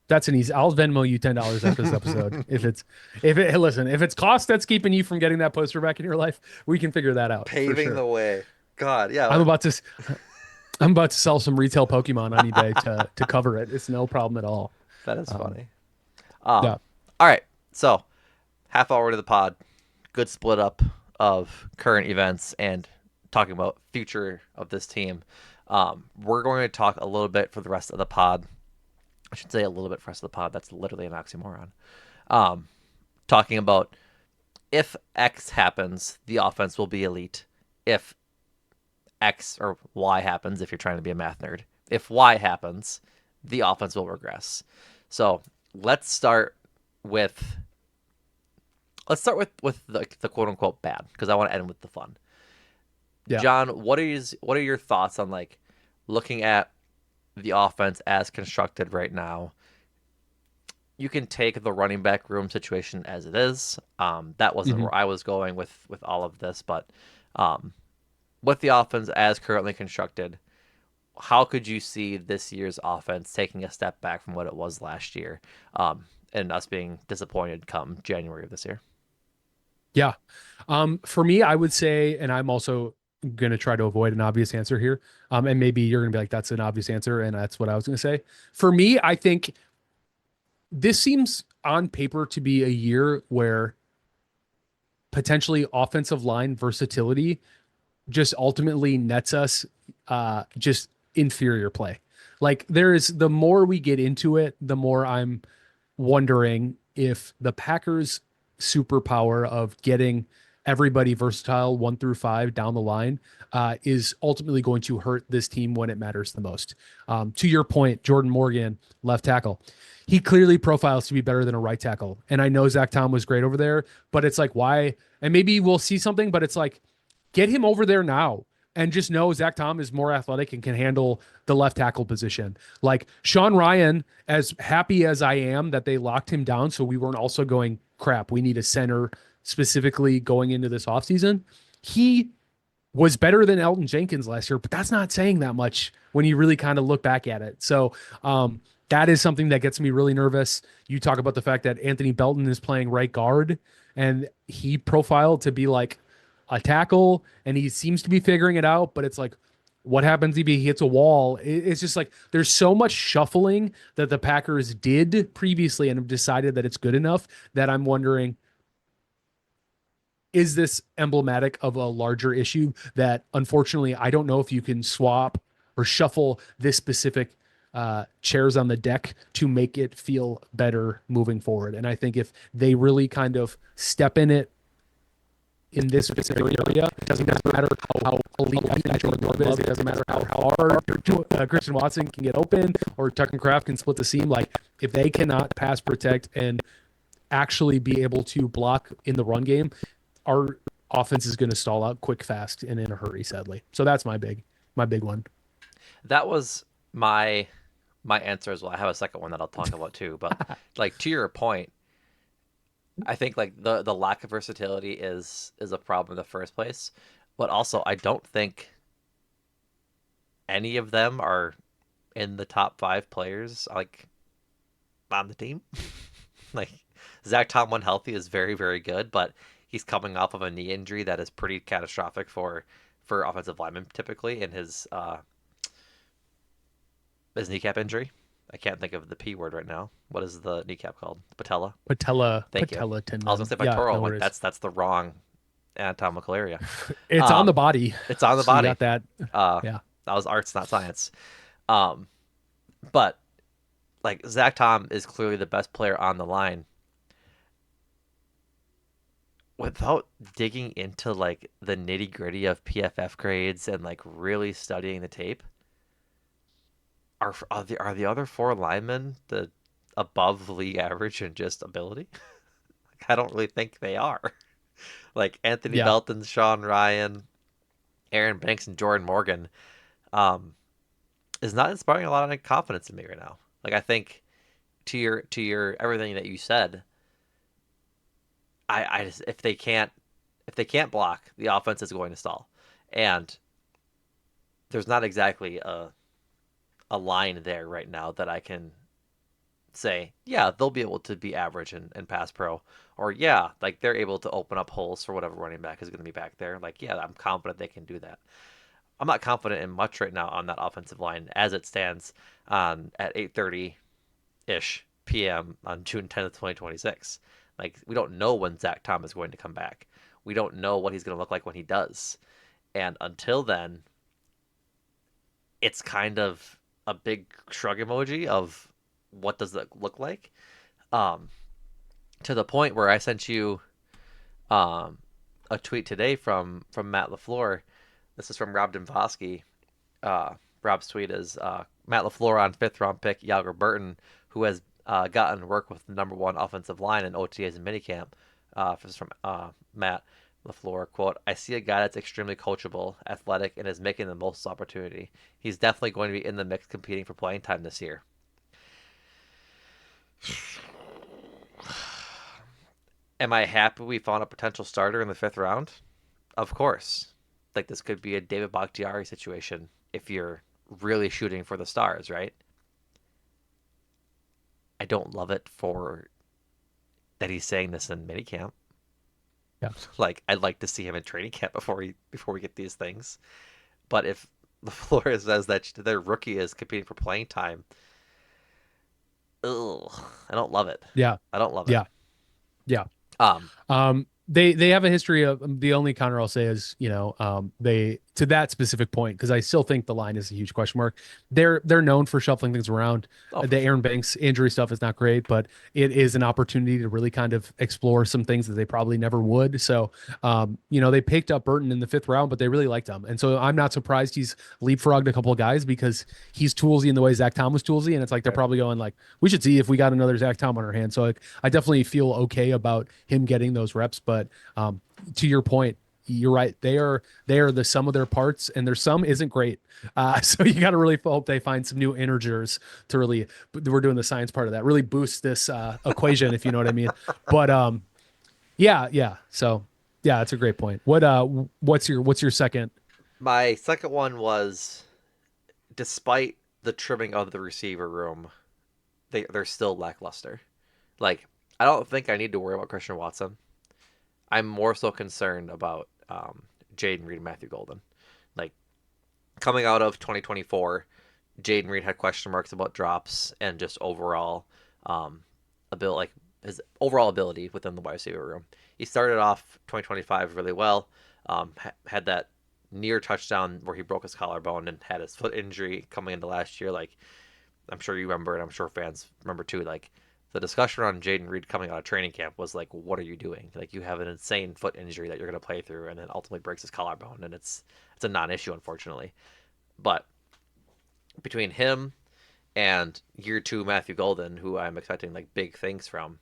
That's an easy. I'll Venmo you $10 after this episode. If it's cost that's keeping you from getting that poster back in your life, we can figure that out for Paving sure. the way. God, yeah. I'm about to I'm about to sell some retail Pokemon on eBay to cover it. It's no problem at all. That is Um, funny. yeah, All right. So, half hour to the pod. Good split up of current events and talking about future of this team. We're going to talk a little bit for the rest of the pod. I should say a little bit for the rest of the pod. That's literally an oxymoron. Talking about if X happens, the offense will be elite. If X or Y happens, if you're trying to be a math nerd, if Y happens, the offense will regress. So let's start with the quote unquote bad because I want to end with the fun. yeah. John, what are your thoughts on like looking at the offense as constructed right now? You can take the running back room situation as it is. That wasn't Mhm. where I was going with all of this, but with the offense as currently constructed, how could you see this year's offense taking a step back from what it was last year, and us being disappointed come January of this year? Yeah. For me, I would say, and I'm also going to try to avoid an obvious answer here. And maybe you're going to be like, that's an obvious answer. And that's what I was going to say. For me, I think this seems on paper to be a year where potentially offensive line versatility just ultimately nets us just inferior play. Like there is the more we get into it, the more I'm wondering if the Packers superpower of getting everybody versatile 1 through 5 down the line is ultimately going to hurt this team when it matters the most. To your point, Jordan Morgan, left tackle, he clearly profiles to be better than a right tackle. And I know Zach Tom was great over there, but it's like, why? And maybe we'll see something, but it's like, get him over there now and just know Zach Tom is more athletic and can handle the left tackle position. Like Sean Ryan, as happy as I am that they locked him down, so we weren't also going, crap, we need a center specifically going into this offseason. He was better than Elton Jenkins last year, but that's not saying that much when you really kind of look back at it. So that is something that gets me really nervous. You talk about the fact that Anthony Belton is playing right guard and he profiled to be like a tackle and he seems to be figuring it out, but it's like, what happens if he hits a wall? It's just like there's so much shuffling that the Packers did previously and have decided that it's good enough that I'm wondering, is this emblematic of a larger issue that unfortunately I don't know if you can swap or shuffle this specific chairs on the deck to make it feel better moving forward. And I think if they really kind of step in it in this specific area, it doesn't matter how elite I think Jordan Love is. It doesn't matter how hard Christian Watson can get open or Tucker Craft can split the seam. Like if they cannot pass protect and actually be able to block in the run game, our offense is going to stall out quick, fast, and in a hurry. Sadly, so that's my big one. That was my my answer as well. I have a second one that I'll talk about too, but like to your point, I think like the lack of versatility is a problem in the first place, but also I don't think any of them are in the top 5 players like on the team. Like Zach Tom when healthy is very very good, but he's coming off of a knee injury that is pretty catastrophic for offensive linemen typically in his kneecap injury. I can't think of the P word right now. What is the kneecap called? Patella. Thank you. Patella I was gonna tendon. say Yeah, pectoral. no I'm like worries. that's the wrong anatomical area. It's on the Um, body, it's on the so you body. got that. Uh, Yeah, that was arts, not science. Um, but like Zach Tom is clearly the best player on the line. Without digging into like the nitty gritty of PFF grades and like really studying the tape, are the other 4 linemen the above league average in just ability? I don't really think they are. Like Anthony yeah, Belton, Sean Ryan, Aaron Banks, and Jordan Morgan um, is not inspiring a lot of confidence in me right now. Like I think to your everything that you said, I just if they can't block, the offense is going to stall, and there's not exactly a line there right now that I can say, yeah, they'll be able to be average and pass pro, or yeah, like they're able to open up holes for whatever running back is going to be back there. Like, yeah, I'm confident they can do that. I'm not confident in much right now on that offensive line as it stands at 8:30 ish p.m. on June 10th, 2026. Like, we don't know when Zach Tom is going to come back. We don't know what he's going to look like when he does. And until then, it's kind of a big shrug emoji of what does that look like? Um, to the point where I sent you um, a tweet today from Matt LaFleur. This is from Rob Dombrowski. Rob's tweet is Matt LaFleur on 5th round pick Yalger Burton, who has gotten work with the number 1 offensive line in OTAs and minicamp. This is from Matt LaFleur. Quote, I see a guy that's extremely coachable, athletic, and is making the most opportunity. He's definitely going to be in the mix competing for playing time this year. Am I happy we found a potential starter in the 5th round? Of course. Like this could be a David Bakhtiari situation if you're really shooting for the stars, right? I don't love it for that he's saying this in minicamp. Yeah. Like I'd like to see him in training camp before we get these things. But if the floor says that their rookie is competing for playing time, ugh, I don't love it. Yeah. I don't love it. Yeah. Yeah. Um, They have a history of the only counter I'll say is, they to that specific point, because I still think the line is a huge question mark. They're known for shuffling things around. oh for The sure. Aaron Banks injury stuff is not great, but it is an opportunity to really kind of explore some things that they probably never would. So, they picked up Burton in the fifth round, but they really liked him, and so I'm not surprised he's leapfrogged a couple of guys because he's toolsy in the way Zach Tom was toolsy, and it's like they're Right. probably going like, we should see if we got another Zach Tom on our hands. So like, I definitely feel okay about him getting those reps, but to your point, you're right. They are the sum of their parts, and their sum isn't great. So you got to really hope they find some new integers to really. We're doing the science part of that. Really boost this equation, if you know what I mean. But yeah, yeah. So yeah, that's a great point. What's your second? My second one was, despite the trimming of the receiver room, they're still lackluster. Like I don't think I need to worry about Christian Watson. I'm more so concerned about Jaden Reed and Matthew Golden. Like coming out of 2024, Jaden Reed had question marks about drops and just overall ability, like his overall ability within the wide receiver room. He started off 2025 really well. Had that near touchdown where he broke his collarbone and had his foot injury coming into last year. Like I'm sure you remember, and I'm sure fans remember too. Like the discussion on Jaden Reed coming out of training camp was like, "What are you doing? Like you have an insane foot injury that you're going to play through, and then ultimately breaks his collarbone, and it's a non-issue, unfortunately." But between him and year two Matthew Golden, who I'm expecting like big things from,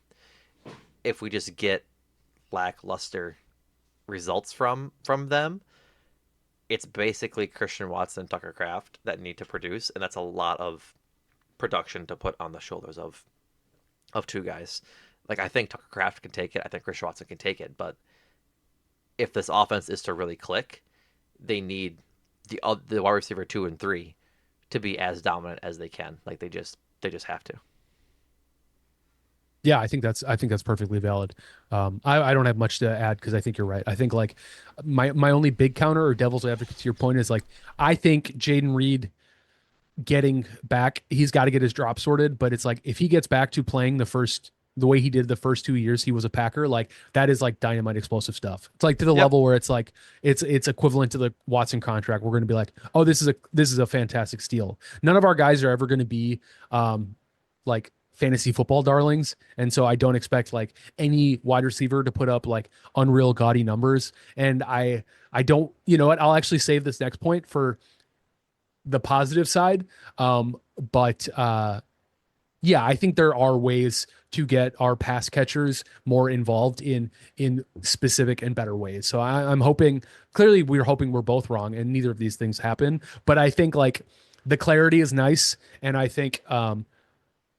if we just get lackluster results from them, it's basically Christian Watson and Tucker Kraft that need to produce, and that's a lot of production to put on the shoulders of two guys. Like I think Tucker Kraft can take it. I think Christian Watson can take it. But if this offense is to really click, they need the wide receiver 2 and 3 to be as dominant as they can. Like they just have to. Yeah, I think that's perfectly valid. I don't have much to add because I think you're right. I think like my only big counter or devil's advocate to your point is like I think Jaden Reed getting back, he's got to get his drop sorted. But it's like if he gets back to playing the way he did the first 2 years he was a Packer, like that is like dynamite explosive stuff. It's like to the Yep. level where it's like it's equivalent to the Watson contract. We're going to be like, oh, this is a fantastic steal. None of our guys are ever going to be like fantasy football darlings, and so I don't expect like any wide receiver to put up like unreal gaudy numbers. And I don't, you know what? I'll actually save this next point for the positive side. But yeah, I think there are ways to get our pass catchers more involved in specific and better ways. So I'm hoping. Clearly, we're hoping we're both wrong, and neither of these things happen. But I think like the clarity is nice, and I think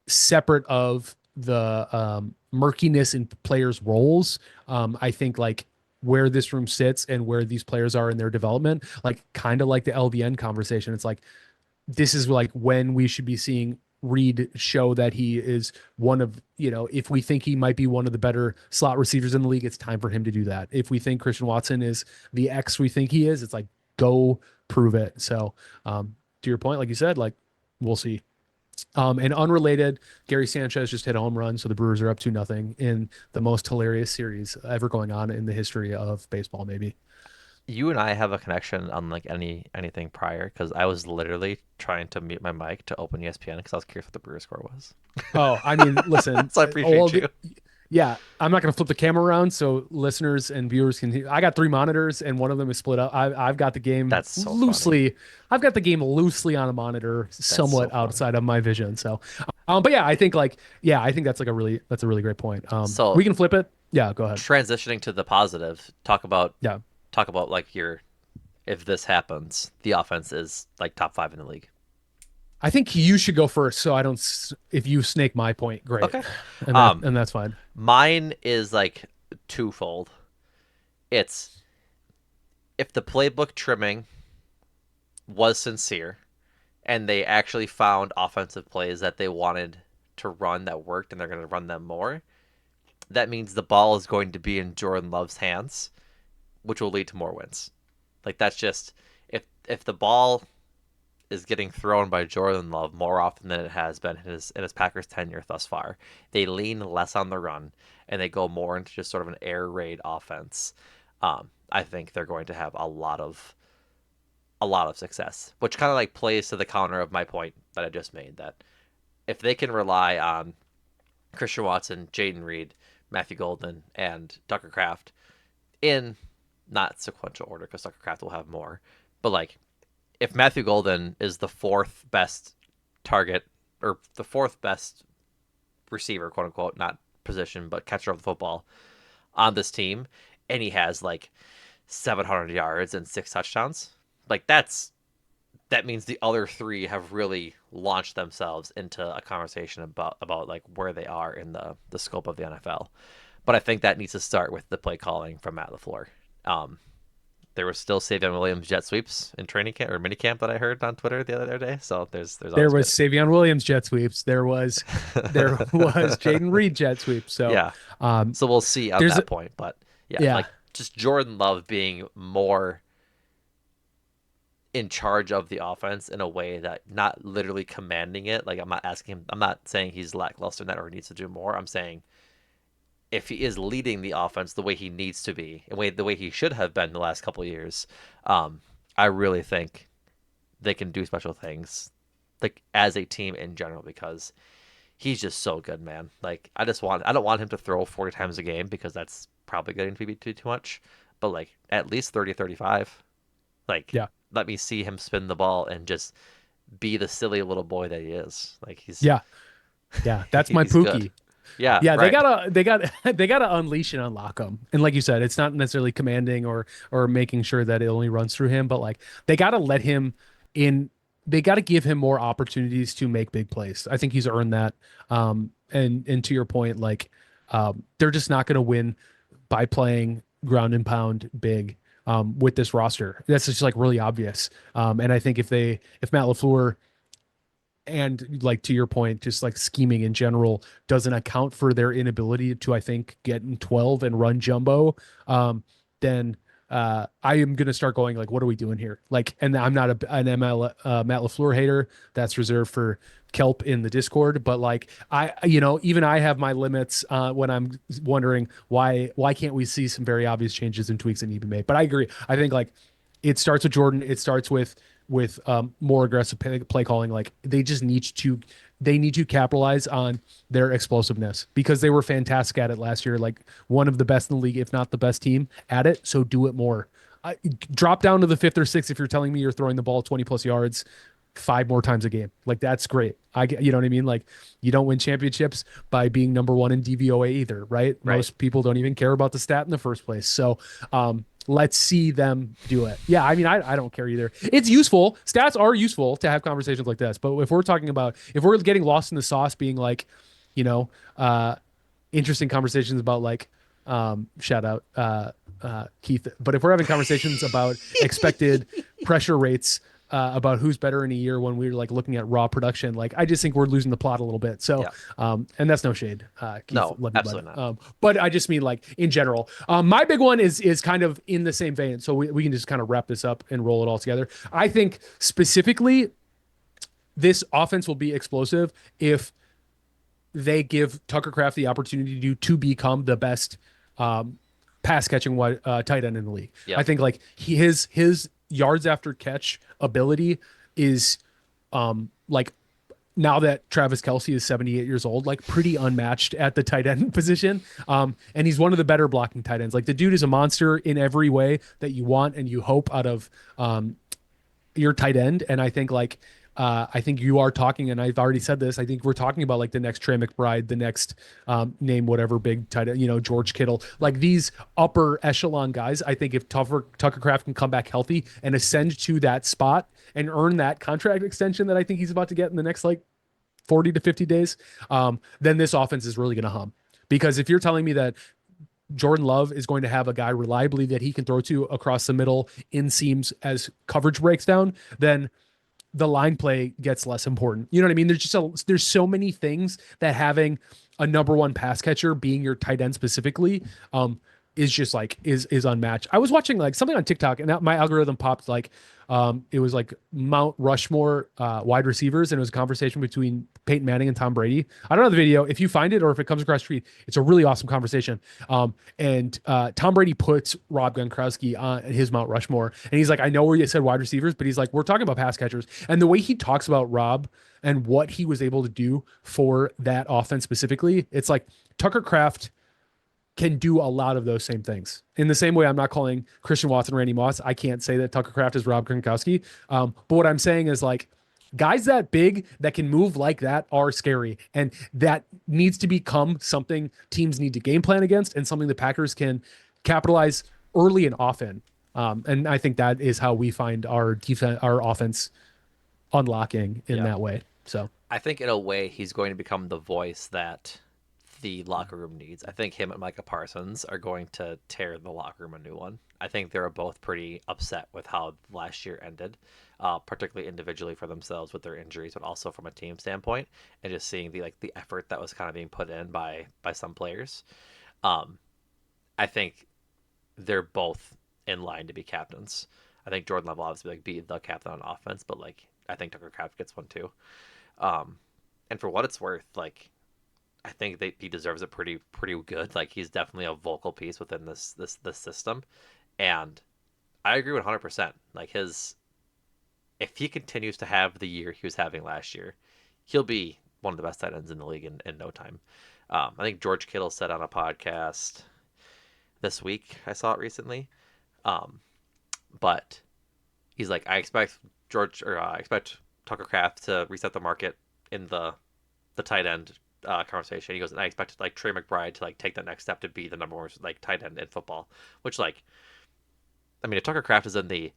separate of the murkiness in players' roles, I think like where this room sits and where these players are in their development, like kind of like the LVN conversation. It's like this is like when we should be seeing Reed show that he is one of, if we think he might be one of the better slot receivers in the league, it's time for him to do that. If we think Christian Watson is the X we think he is, it's like go prove it. So to your point, like you said, like we'll see. And unrelated, Gary Sanchez just hit a home run, so the Brewers are up 2-0 in the most hilarious series ever going on in the history of baseball, maybe. You and I have a connection unlike anything prior because I was literally trying to mute my mic to open ESPN because I was curious what the Brewers score was. Oh, I mean, listen, So I all appreciate the, you. yeah, I'm not going to flip the camera around so listeners and viewers can hear. I got three monitors and one of them is split up. I've got the game That's so funny. loosely. I've got the game loosely on a monitor, That's so somewhat funny. outside of my vision. So, but yeah, I think like, yeah, I think that's a really great point. So We can flip it. Yeah, go ahead. transitioning to the positive, Yeah. talk about like your if this happens, the offense is like top 5 in the league. I think you should go first, so I don't. If you snake my point, great, Okay. and that Um, and that's fine. Mine is like twofold. It's if the playbook trimming was sincere and they actually found offensive plays that they wanted to run that worked, and they're going to run them more, that means the ball is going to be in Jordan Love's hands, which will lead to more wins. Like that's just if the ball is getting thrown by Jordan Love more often than it has been in his Packers tenure thus far. They lean less on the run and they go more into just sort of an air raid offense. I think they're going to have a lot of success, which kind of like plays to the counter of my point that I just made that if they can rely on Christian Watson, Jaden Reed, Matthew Golden, and Tucker Kraft in not sequential order because Tucker Kraft will have more, but like if Matthew Golden is the fourth best target or the fourth best receiver, quote unquote, not position, but catcher of the football on this team, and he has like 700 yards and 6 touchdowns, like that means the other three have really launched themselves into a conversation about like where they are in the scope of the NFL. But I think that needs to start with the play calling from Matt LaFleur. Um, there was still Savion Williams jet sweeps in training camp or mini camp that I heard on Twitter the other day. So there's There always was good. Savion Williams jet sweeps. There was Jaden Reed jet sweeps. So Yeah. um, So we'll see on there's that point. But yeah, yeah like just Jordan Love being more in charge of the offense in a way that not literally commanding it. Like I'm not asking him. I'm not saying he's lackluster in that or needs to do more. I'm saying if he is leading the offense the way he needs to be, and the way he should have been the last couple of years, um, I really think they can do special things, like as a team in general, because he's just so good, man. Like I don't want him to throw 40 times a game because that's probably getting to be too much, but like at least 30, 35. Like yeah let me see him spin the ball and just be the silly little boy that he is. Like yeah yeah. That's my he's good. Pookie. Yeah, Yeah, right. they gotta unleash and unlock him. And like you said, it's not necessarily commanding or making sure that it only runs through him, but like they gotta let him in. They gotta give him more opportunities to make big plays. I think he's earned that. And to your point, like they're just not gonna win by playing ground and pound big with this roster. That's just like really obvious. And I think if Matt LaFleur and like to your point, just like scheming in general doesn't account for their inability to, I think, get in 12 and run jumbo, then I am gonna start going like, what are we doing here? Like, and I'm not an Matt LaFleur hater. That's reserved for Kelp in the Discord. But like, even I have my limits when I'm wondering why can't we see some very obvious changes and tweaks that need to be made. But I agree. I think like it starts with Jordan. It starts with more aggressive play calling. Like they need to capitalize on their explosiveness because they were fantastic at it last year. Like one of the best in the league, if not the best team at it. So do it more. Drop down to the fifth or sixth if you're telling me you're throwing the ball 20 plus yards five more times a game. Like that's great. You know what I mean? Like you don't win championships by being number one in DVOA either, right? Right. Most people don't even care about the stat in the first place. So, let's see them do it. Yeah, I mean, I don't care either. It's useful. Stats are useful to have conversations like this. But if we're getting lost in the sauce, being like, you know, interesting conversations about like, shout out, Keith. But if we're having conversations about expected pressure rates, about who's better in a year when we're like looking at raw production, like I just think we're losing the plot a little bit. So, Yeah. and that's no shade, Keith, No, love you, bud. absolutely not. But I just mean like in general. My big one is kind of in the same vein. So we can just kind of wrap this up and roll it all together. I think specifically this offense will be explosive if they give Tucker Kraft the opportunity to become the best um, pass catching tight end in the league. I Yep. think like his yards after catch ability is like now that Travis Kelsey is 78 years old, like pretty unmatched at the tight end position. And he's one of the better blocking tight ends. Like the dude is a monster in every way that you want and you hope out of your tight end. And I think you are talking, and I've already said this. I think we're talking about like the next Trey McBride, the next name whatever big tight end, George Kittle, like these upper echelon guys. I think if Tucker Kraft can come back healthy and ascend to that spot and earn that contract extension that I think he's about to get in the next like 40 to 50 days, then this offense is really going to hum. Because if you're telling me that Jordan Love is going to have a guy reliably that he can throw to across the middle in seams as coverage breaks down, then the line play gets less important. You know what I mean? There's so many things that having a number one pass catcher being your tight end specifically is just like is unmatched. I was watching like something on TikTok and my algorithm popped like it was like Mount Rushmore wide receivers, and it was a conversation between Peyton Manning and Tom Brady. I don't know the video. If you find it or if it comes across your feed, it's a really awesome conversation. And Tom Brady puts Rob Gronkowski on his Mount Rushmore, and he's like, I know where you said wide receivers, but he's like, we're talking about pass catchers, and the way he talks about Rob and what he was able to do for that offense specifically, it's like Tucker Kraft can do a lot of those same things. In the same way, I'm not calling Christian Watson Randy Moss. I can't say that Tucker Kraft is Rob Gronkowski. But what I'm saying is like guys that big that can move like that are scary, and that needs to become something teams need to game plan against, and something the Packers can capitalize early and often. And I think that is how we find our defense, our offense unlocking in Yeah. that way. So I think in a way he's going to become the voice that the locker room needs. I think him and Micah Parsons are going to tear the locker room a new one. I think they're both pretty upset with how last year ended, particularly individually for themselves with their injuries, but also from a team standpoint, and just seeing the effort that was kind of being put in by some players. Um, I think they're both in line to be captains. I think Jordan Love will obviously be the captain on offense, but I think Tucker Kraft gets one too. Um, and for what it's worth, I think that he deserves it pretty good. Like he's definitely a vocal piece within this system, and I agree 100%. Like his if he continues to have the year he was having last year, he'll be one of the best tight ends in the league in no time. I think George Kittle said on a podcast this week. I saw it recently, um, but he's like, I expect Tucker Kraft to reset the market in the tight end conversation. He goes, and I expect like Trey McBride to like take that next step to be the number one like tight end in football. Which I mean, if Tucker Kraft is in the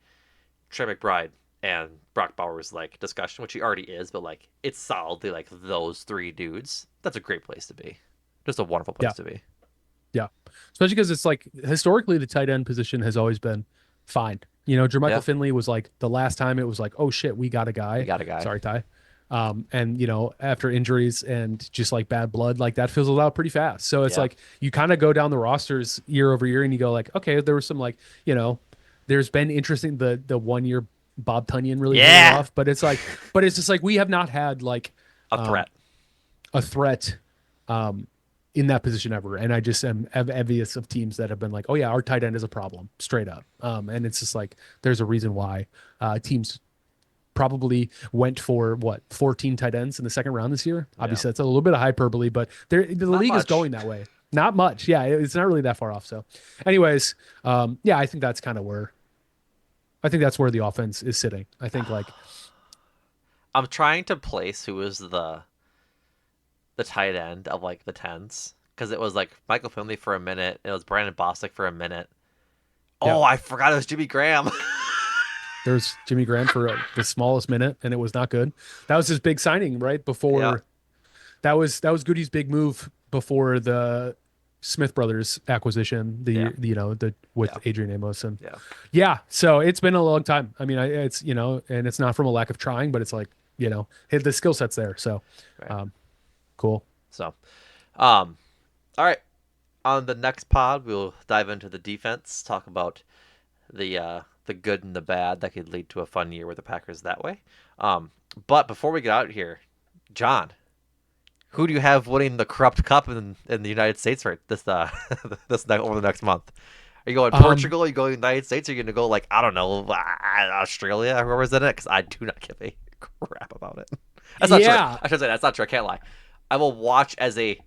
Trey McBride and Brock Bowers like discussion, which he already is, but like it's solidly like those three dudes. That's a great place to be. Just a wonderful yeah, place to be. yeah. Especially because it's like historically the tight end position has always been fine. You know, Jermichael Yeah, Finley was like the last time it was like, oh shit, we got a we guy. got a guy. Sorry, Ty. And you know, after injuries and just like bad blood, like that fizzled out pretty fast. So it's Yeah, like you kind of go down the rosters year over year and you go like, okay, there was some like, you know, there's been interesting the 1 year Bob Tunyon really hit it yeah, off, but it's like, but it's just like we have not had like a um threat. a threat um, in that position ever. And I just am envious of teams that have been like, oh yeah, our tight end is a problem, straight up. And it's just like there's a reason why teams probably went for what 14 tight ends in the second round this year. Yeah, Obviously, that's a little bit of hyperbole, but the not league is much. going that way. Not much, yeah. It's not really that far off. So, anyways, yeah, I think that's kind of where I think that's where the offense is sitting. I think like I'm trying to place who is the tight end of like the tens because it was like Michael Finley for a minute, it was Brandon Bostic for a minute. yeah, Oh, I forgot it was Jimmy Graham. there's Jimmy Graham for the smallest minute, and it was not good. That was his big signing right Yeah, before. That was Goody's big move before the Smith brothers acquisition. yeah, The you know the with yeah, Adrian Amos and yeah. yeah. So it's been a long time. I mean, it's you know, and it's not from a lack of trying, but it's like you know, the skill set's there. So, Right. um, cool. So, um, all right. On the next pod, we'll dive into the defense, talk about the good and the bad that could lead to a fun year with the Packers that way. Um, but before we get out here, John, who do you have winning the corrupt cup in the United States for this over the next month? Are you going Um, Portugal? Are you going United States? Are you going to go like I don't know Australia? Whoever's in it? Because I do not give a crap about it. That's not true. yeah. I should say that's not true. I can't lie. I will watch as a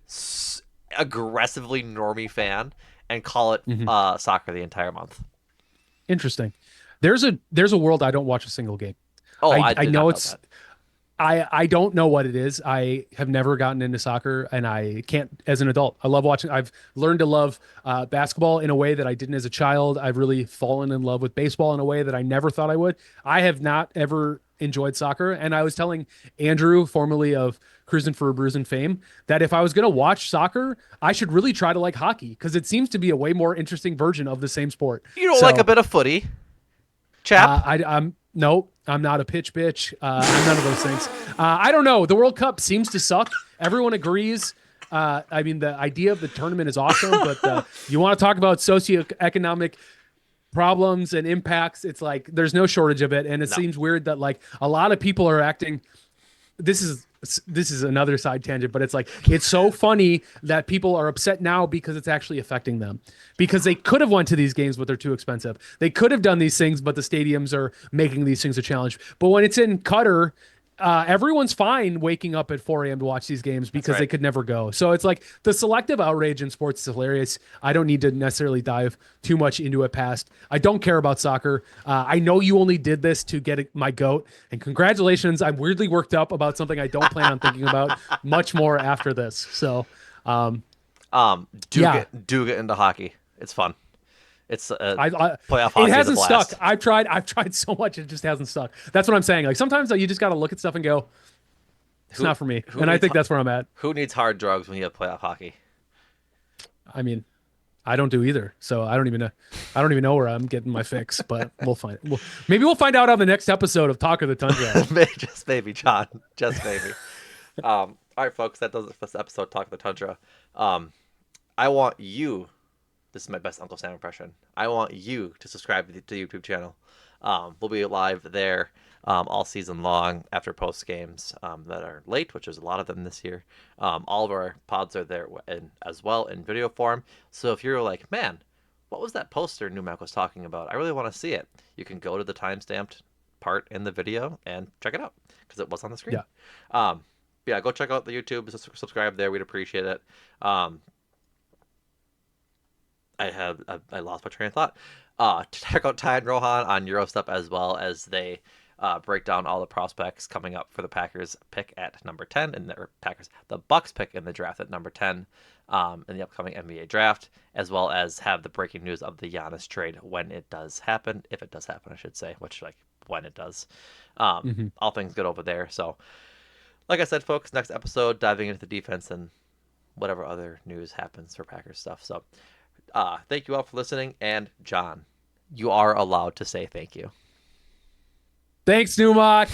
aggressively normie fan and call it Mhm. soccer the entire month. There's a world I don't watch a single game. Oh, I I did not know know it's that. I don't know what it is. I have never gotten into soccer and I can't as an adult. I love watching. I've learned to love basketball in a way that I didn't as a child. I've really fallen in love with baseball in a way that I never thought I would. I have not ever enjoyed soccer. And I was telling Andrew, formerly of Cruising for a Bruising fame, that if I was going to watch soccer, I should really try to like hockey because it seems to be a way more interesting version of the same sport. You don't like a So bit of footy, chap? Nope, I'm not a pitch bitch. I'm none of those things. I don't know. The World Cup seems to suck. Everyone agrees. I mean, the idea of the tournament is awesome, but you want to talk about socioeconomic problems and impacts, it's like there's no shortage of it. And it No, seems weird that like a lot of people are acting. This is this is another side tangent, but it's like it's so funny that people are upset now because it's actually affecting them. Because they could have went to these games, but they're too expensive. They could have done these things, but the stadiums are making these things a challenge. But when it's in Qatar, everyone's fine waking up at 4 a.m. to watch these games that's because they right. could never go. So it's like the selective outrage in sports is hilarious. I don't need to necessarily dive too much into it past. I don't care about soccer. I know you only did this to get my goat, and congratulations. I'm weirdly worked up about something I don't plan on thinking about much more after this. So, Do yeah, get into hockey. It's fun. It's I playoff it hockey is a hasn't stuck. blast. I've tried so much, it just hasn't stuck. That's what I'm saying. Like sometimes you just got to look at stuff and go, it's Who not for me. who And I needs think that's where I'm at. who needs hard drugs when you have playoff hockey? I mean, I don't do either, so I don't even know where I'm getting my fix. But we'll find. Maybe we'll find out on the next episode of Talk of the Tundra. Just maybe, John. Just maybe. All right, folks, that does it for this episode. Talk of the Tundra. Um, I want you. This is my best Uncle Sam impression. I want you to subscribe to the YouTube channel. We'll be live there all season long after post games that are late, which is a lot of them this year. All of our pods are there as well in video form. So if you're like, man, what was that poster Numac was talking about? I really want to see it. You can go to the timestamped part in the video and check it out because it was on the screen. Yeah, Yeah, go check out the YouTube. Subscribe there. We'd appreciate it. Um, I lost my train of thought. Check out Ty and Rohan on Eurostep as well as they break down all the prospects coming up for the Packers pick at number 10 and the Bucks pick in the draft at number 10 in the upcoming NBA draft, as well as have the breaking news of the Giannis trade when it does happen, if it does happen, I should say, which like when it does. hmm All things good over there. So, like I said, folks, next episode diving into the defense and whatever other news happens for Packers stuff. So, thank you all for listening. And John, you are allowed to say thank you. thanks, Numac.